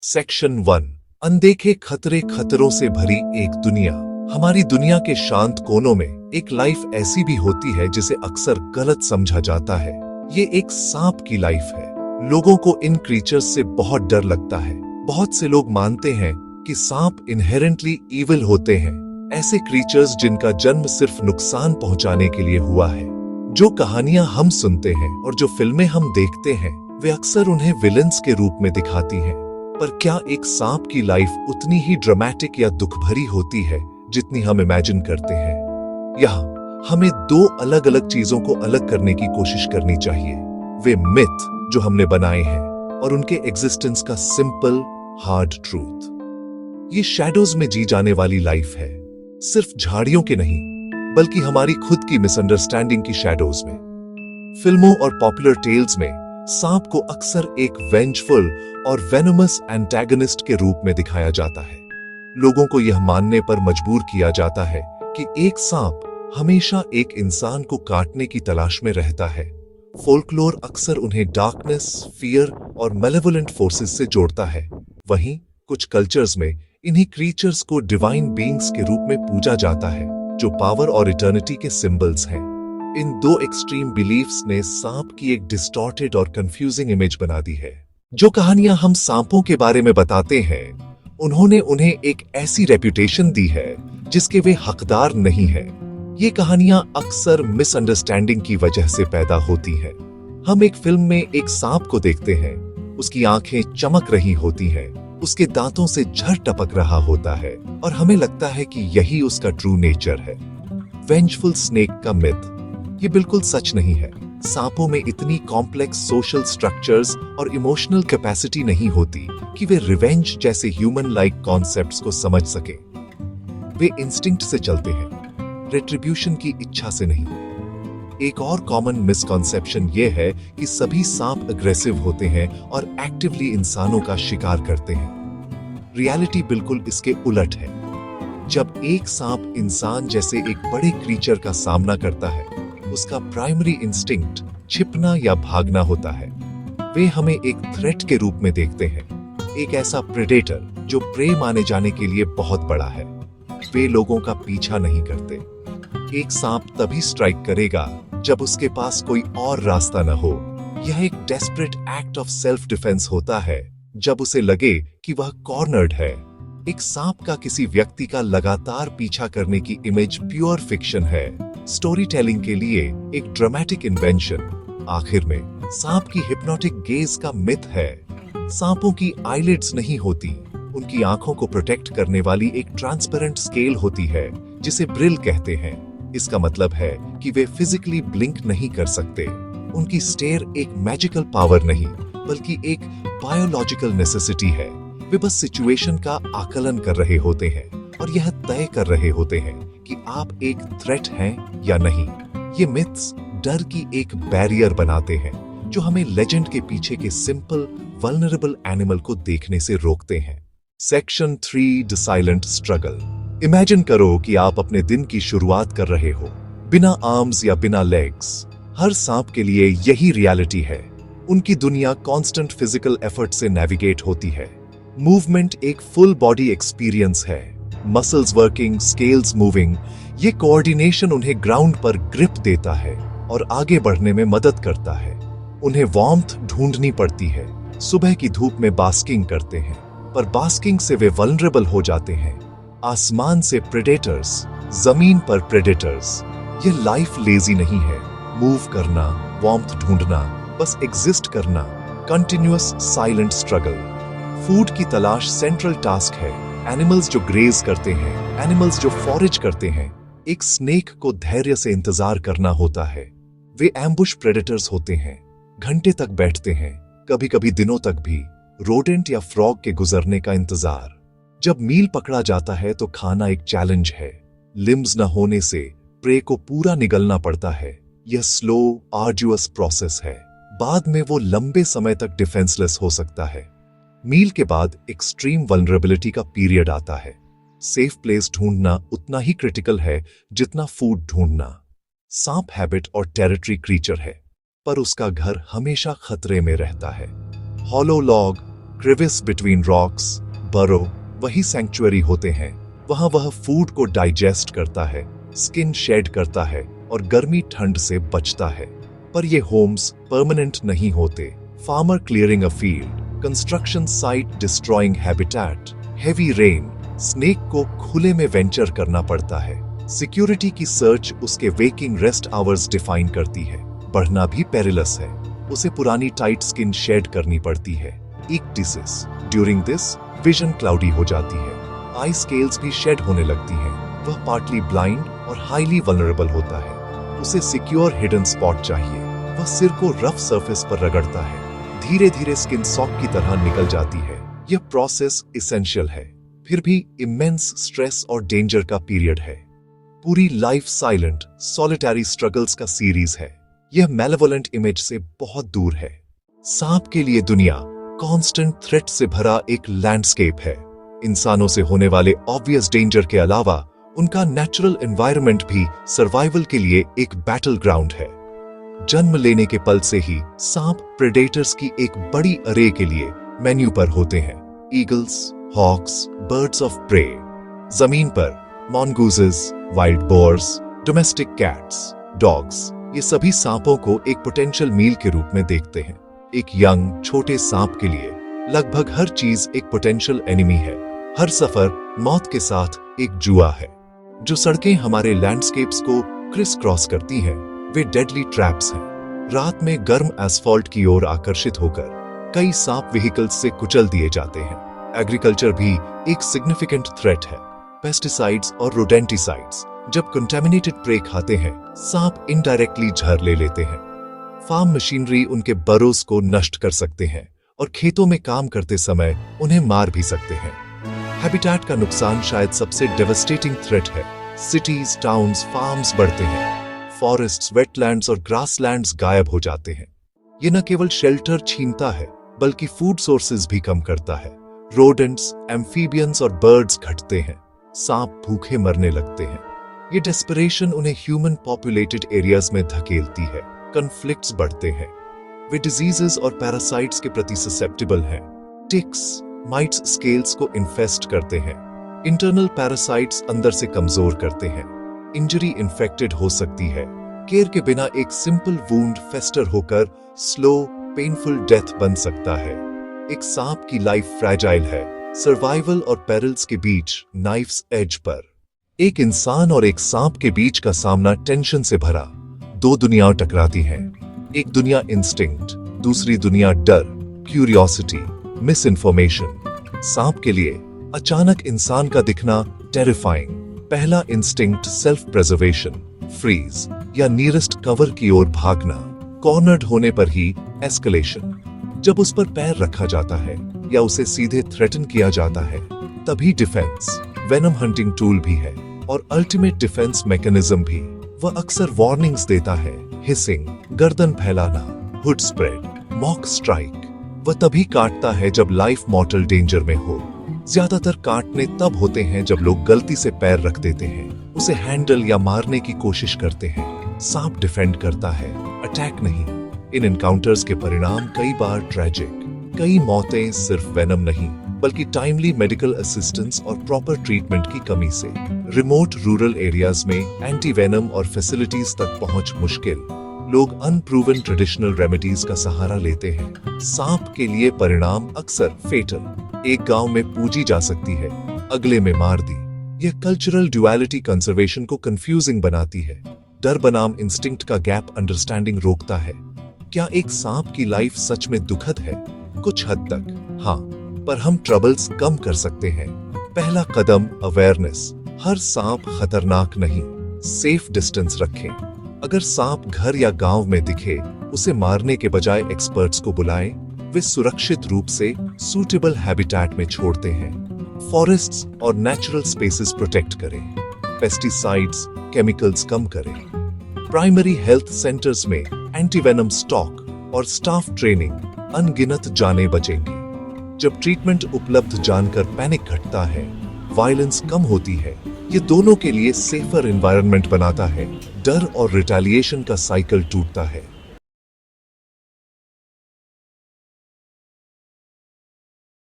Section 1। अनदेखे खतरे, खतरों से भरी एक दुनिया। हमारी दुनिया के शांत कोनों में एक लाइफ ऐसी भी होती है जिसे अक्सर गलत समझा जाता है। ये एक सांप की लाइफ है। लोगों को इन क्रीचर्स से बहुत डर लगता है। बहुत से लोग मानते हैं कि सांप इनहेरेंटली इविल होते हैं, ऐसे क्रीचर्स जिनका जन्म सिर्फ नुकसान पहुंचाने के लिए हुआ है। जो कहानियां हम सुनते हैं और जो फिल्में हम देखते हैं वे अक्सर उन्हें विलन्स के रूप में दिखाती हैं। पर क्या एक सांप की लाइफ उतनी ही ड्रामेटिक या दुख भरी होती है जितनी हम इमेजिन करते हैं? यहाँ हमें दो अलग अलग चीजों को अलग करने की कोशिश करनी चाहिए। वे मिथ जो हमने बनाए हैं और उनके एग्जिस्टेंस का सिंपल हार्ड ट्रूथ। ये शैडोज में जी जाने वाली लाइफ है, सिर्फ झाड़ियों के नहीं बल्कि हमारी खुद की मिसअंडरस्टैंडिंग की शैडोज में। फिल्मों और पॉपुलर टेल्स में सांप को अक्सर एक वेंजफुल और वेनमस एंटेगनिस्ट के रूप में दिखाया जाता है। लोगों को यह मानने पर मजबूर किया जाता है कि एक सांप हमेशा एक इंसान को काटने की तलाश में रहता है। फोल्कलोर अक्सर उन्हें डार्कनेस, फियर और मेलेवोलेंट फोर्सेस से जोड़ता है। वहीं कुछ कल्चर्स में इन्हीं क्रीचर्स को डिवाइन बीइंग्स के रूप में पूजा जाता है, जो पावर और इटर्निटी के सिंबल्स हैं। इन दो एक्सट्रीम बिलीफ्स ने सांप की एक डिस्टॉर्टेड और कंफ्यूजिंग इमेज बना दी है। जो कहानियां हम सांपों के बारे में बताते हैं उन्होंने उन्हें एक ऐसी रेपुटेशन दी है जिसके वे हकदार नहीं है। ये कहानियां अक्सर मिसअंडरस्टैंडिंग की वजह से पैदा होती हैं। हम एक फिल्म में एक सांप को देखते हैं, उसकी आंखें चमक रही होती हैं, उसके दांतों से झर टपक रहा होता है और हमें लगता है कि यही उसका ट्रू नेचर है। वेंजफुल स्नेक का मिथ ये बिल्कुल सच नहीं है। सांपों में इतनी कॉम्प्लेक्स सोशल स्ट्रक्चर्स और इमोशनल कैपेसिटी नहीं होती कि वे रिवेंज जैसे ह्यूमन लाइक कॉन्सेप्ट्स को समझ सके। वे इंस्टिंक्ट से चलते हैं, रेट्रिब्यूशन की इच्छा से नहीं। एक और कॉमन मिसकॉन्सेप्शन ये है कि सभी सांप अग्रेसिव होते हैं और एक्टिवली इंसानों का शिकार करते हैं। रियलिटी बिल्कुल इसके उलट है। जब एक सांप इंसान जैसे एक बड़े क्रीचर का सामना करता है, उसका प्राइमरी इंस्टिंक्ट छिपना या भागना होता है। वे हमें एक थ्रेट के रूप में देखते हैं, एक ऐसा प्रेडेटर जो प्रे माने जाने के लिए बहुत बड़ा है। वे लोगों का पीछा नहीं करते। एक सांप तभी स्ट्राइक करेगा जब उसके पास कोई और रास्ता न हो। यह एक desperate act of self defence होता है, जब उसे लगे कि वह कॉर्नर्ड है। एक सांप का किसी व्यक्ति का लगातार पीछा करने की इमेज प्योर फिक्शन है, स्टोरी टेलिंग के लिए एक ड्रामेटिक इन्वेंशन। आखिर में सांप की हिप्नोटिक गेज का मिथ है। सांपों की आईलिड्स नहीं होती, उनकी आंखों को प्रोटेक्ट करने वाली एक ट्रांसपेरेंट स्केल होती है जिसे ब्रिल कहते हैं। इसका मतलब है कि वे फिजिकली ब्लिंक नहीं कर सकते। उनकी स्टेयर एक मैजिकल पावर नहीं बल्कि एक बायोलॉजिकल नेसेसिटी है। वे बस सिचुएशन का आकलन कर रहे होते हैं और यह तय कर रहे होते हैं कि आप एक थ्रेट हैं या नहीं। ये मिथ्स डर की एक बैरियर बनाते हैं जो हमें लेजेंड के पीछे के सिंपल वल्नरेबल एनिमल को देखने से रोकते हैं। Section 3 the silent struggle. Imagine करो कि आप अपने दिन की शुरुआत कर रहे हो, बिना आर्म्स या बिना लेग्स। हर सांप के लिए यही रियलिटी है। उनकी दुनिया कांस्टेंट फिजिकल एफर्ट से नेविगेट होती है। मूवमेंट एक फुल बॉडी एक्सपीरियंस है, मसल्स वर्किंग, स्केल्स मूविंग। ये कोऑर्डिनेशन उन्हें ग्राउंड पर ग्रिप देता है और आगे बढ़ने में मदद करता है। उन्हें वार्मथ ढूंढनी पड़ती है। सुबह की धूप में बास्किंग करते हैं, पर बास्किंग से वे वल्नरेबल हो जाते हैं। आसमान से प्रेडेटर्स, जमीन पर प्रेडेटर्स। ये लाइफ लेजी नहीं है। मूव करना, वार्मथ ढूंढना, बस एग्जिस्ट करना, कंटिन्यूअस साइलेंट स्ट्रगल। फूड की तलाश सेंट्रल टास्क है। एनिमल्स जो ग्रेज करते हैं, एनिमल्स जो फॉरेज करते हैं, एक स्नेक को धैर्य से इंतजार करना होता है। वे एम्बुश प्रेडेटर्स होते हैं, घंटे तक बैठते हैं, कभी कभी दिनों तक भी, रोडेंट या फ्रॉग के गुजरने का इंतजार। जब मील पकड़ा जाता है तो खाना एक चैलेंज है। लिम्स न होने से प्रे को पूरा निगलना पड़ता है। यह स्लो आर्जुअस प्रोसेस है। बाद में वो लंबे समय तक डिफेंसलेस हो सकता है। मील के बाद एक्सट्रीम वल्नरेबिलिटी का पीरियड आता है। सेफ प्लेस ढूंढना उतना ही क्रिटिकल है जितना फूड ढूंढना। सांप हैबिट और टेरिटरी क्रीचर है, पर उसका घर हमेशा खतरे में रहता है। हॉलो लॉग, क्रिविस बिटवीन रॉक्स, बरो वही सैंक्चुअरी होते हैं। वहां वह फूड को डाइजेस्ट करता है, स्किन शेड करता है और गर्मी ठंड से बचता है। पर ये होम्स परमानेंट नहीं होते। Farmer clearing a field, construction site destroying habitat, heavy rain, snake को खुले में वेंचर करना पड़ता है। सिक्योरिटी की सर्च उसके वेकिंग रेस्ट आवर्स डिफाइन करती है। बढ़ना भी पेरिलस है, उसे पुरानी टाइट स्किन शेड करनी पड़ती है। इक्टिसिस, ड्यूरिंग दिस विजन क्लाउडी हो जाती है, आई स्केल्स भी शेड होने लगती हैं। वह पार्टली ब्लाइंड और हाईली वल्नरेबल होता है। उसे सिक्योर हिडन स्पॉट चाहिए। वह सिर को रफ सरफेस पर रगड़ता है, धीरे धीरे स्किन सॉक की तरह निकल जाती है। यह प्रोसेस इसेंशियल है, फिर भी इमेंस स्ट्रेस और डेंजर का पीरियड है। पूरी लाइफ साइलेंट सॉलिटरी स्ट्रगल्स का सीरीज है। यह मैलेवोलेंट इमेज से बहुत दूर है। सांप के लिए दुनिया कांस्टेंट थ्रेट से भरा एक लैंडस्केप है। इंसानों से होने वाले ऑब्वियस डेंजर के अलावा उनका नेचुरल एनवायरनमेंट भी सर्वाइवल के लिए एक बैटल ग्राउंड है। जन्म लेने के पल से ही सांप प्रेडेटर्स की एक बड़ी अरे के लिए मेन्यू पर होते हैं। Eagles, hawks, birds of prey. जमीन पर mongooses, wild boars, domestic cats, dogs, ये सभी सांपों को एक पोटेंशियल मील के रूप में देखते हैं। एक यंग छोटे सांप के लिए लगभग हर चीज एक पोटेंशियल एनिमी है। हर सफर मौत के साथ एक जुआ है। जो सड़कें हमारे लैंडस्केप्स को क्रिस क्रॉस करती हैं, वे डेडली ट्रैप्स हैं। रात में गर्म एस्फॉल्ट की ओर आकर्षित होकर कई सांप व्हीकल्स से कुचल दिए जाते हैं। एग्रीकल्चर भी एक सिग्निफिकेंट थ्रेट है। पेस्टिसाइड्स और रोडेंटिसाइड्स जब कंटेमिनेटेड प्रे खाते हैं, सांप इनडायरेक्टली झर ले लेते हैं। फार्म मशीनरी उनके बरोस को नष्ट कर सकते हैं और खेतों में काम करते समय उन्हें मार भी सकते हैं। हैबिटेट का नुकसान शायद सबसे डेवस्टेटिंग थ्रेट है। सिटीज, टाउन्स, फार्म्स बढ़ते हैं, फॉरेस्ट्स, वेटलैंड्स और ग्रासलैंड्स गायब हो जाते हैं। ये न केवल शेल्टर छीनता है, बल्कि फूड सोर्सेज भी कम करता है। रोडेंट्स, एम्फीबियंस और बर्ड्स घटते हैं। सांप भूखे मरने लगते हैं। ये डेस्परेशन उन्हें ह्यूमन पॉपुलेटेड एरियाज में धकेलती है। कॉन्फ्लिक्ट्स बढ़ते हैं। वे डिजीजेस और पैरासाइट्स के प्रति ससेप्टेबल हैं। टिक्स, माइट्स स्केल्स को इन्फेस्ट करते हैं। इंटरनल पैरासाइट्स अंदर से कमजोर करते हैं। इंजरी इन्फेक्टेड हो सकती है। केयर के बिना एक सिंपल वुंड फेस्टर होकर स्लो पेनफुल डेथ बन सकता है। एक सांप की लाइफ फ्रैजाइल है, सर्वाइवल और पेरिल्स के बीच नाइफ्स एज पर। एक इंसान और एक सांप के बीच का सामना टेंशन से भरा। दो दुनियाएं टकराती हैं। एक दुनिया इंस्टिंक्ट, दूसरी दुनिया डर, क्यूरियोसिटी, मिस इन्फॉर्मेशन। सांप के लिए अचानक इंसान का दिखना टेरिफाइंग। पहला इंस्टिंक्ट सेल्फ प्रिजर्वेशन, फ्रीज या नियरेस्ट कवर की ओर भागना। कॉर्नर्ड होने पर ही एस्केलेशन। जब उस पर पैर रखा जाता है या उसे सीधे थ्रेटन किया जाता है, तभी डिफेंस। वेनम हंटिंग टूल भी है और अल्टीमेट डिफेंस मैकेनिज्म भी। वह अक्सर वार्निंग्स देता है, हिसिंग, गर्दन फैलाना, हुड स्प्रेड, मॉक स्ट्राइक। वह तभी काटता है जब लाइफ मॉर्टल डेंजर में हो। ज्यादातर काटने तब होते हैं जब लोग गलती से पैर रख देते हैं, उसे हैंडल या मारने की कोशिश करते हैं। सांप डिफेंड करता है, अटैक नहीं। इन एनकाउंटर्स के परिणाम कई बार ट्रेजिक। कई मौतें सिर्फ वेनम नहीं, बल्कि टाइमली मेडिकल असिस्टेंस और प्रॉपर ट्रीटमेंट की कमी से। रिमोट रूरल एरियाज में एंटी वेनम और फैसिलिटीज तक पहुंच मुश्किल। लोग अनप्रूवन ट्रेडिशनल रेमेडीज का सहारा लेते हैं। सांप के लिए परिणाम अक्सर फेटल। एक गांव में पूजी जा सकती है, अगले में मार दी। यह कल्चरल ड्युअलिटी कंजर्वेशन को कंफ्यूजिंग बनाती है। डर बनाम इंस्टिंक्ट का गैप अंडरस्टैंडिंग रोकता है। क्या एक सांप की लाइफ सच में दुखद है? कुछ हद तक हाँ, पर हम ट्रबल्स कम कर सकते हैं। पहला कदम अवेयरनेस। हर सांप खतरनाक नहीं, सेफ डिस्टेंस रखें। अगर सांप घर या गांव में दिखे, उसे मारने के बजाय एक्सपर्ट्स को बुलाएं। वे सुरक्षित रूप से सूटेबल हैबिटेट में छोड़ते हैं। फॉरेस्ट्स और नेचुरल स्पेसेस प्रोटेक्ट करें। पेस्टिसाइड्स, केमिकल्स कम करें। प्राइमरी हेल्थ सेंटर्स में एंटीवेनम स्टॉक और स्टाफ ट्रेनिंग, अनगिनत जानें बचेंगी। जब ट्रीटमेंट उपलब्ध जानकर पैनिक घटता है, वायलेंस कम होती है। ये दोनों के लिए सेफर एनवायरनमेंट बनाता है। डर और रिटेलिएशन का साइकिल टूटता है।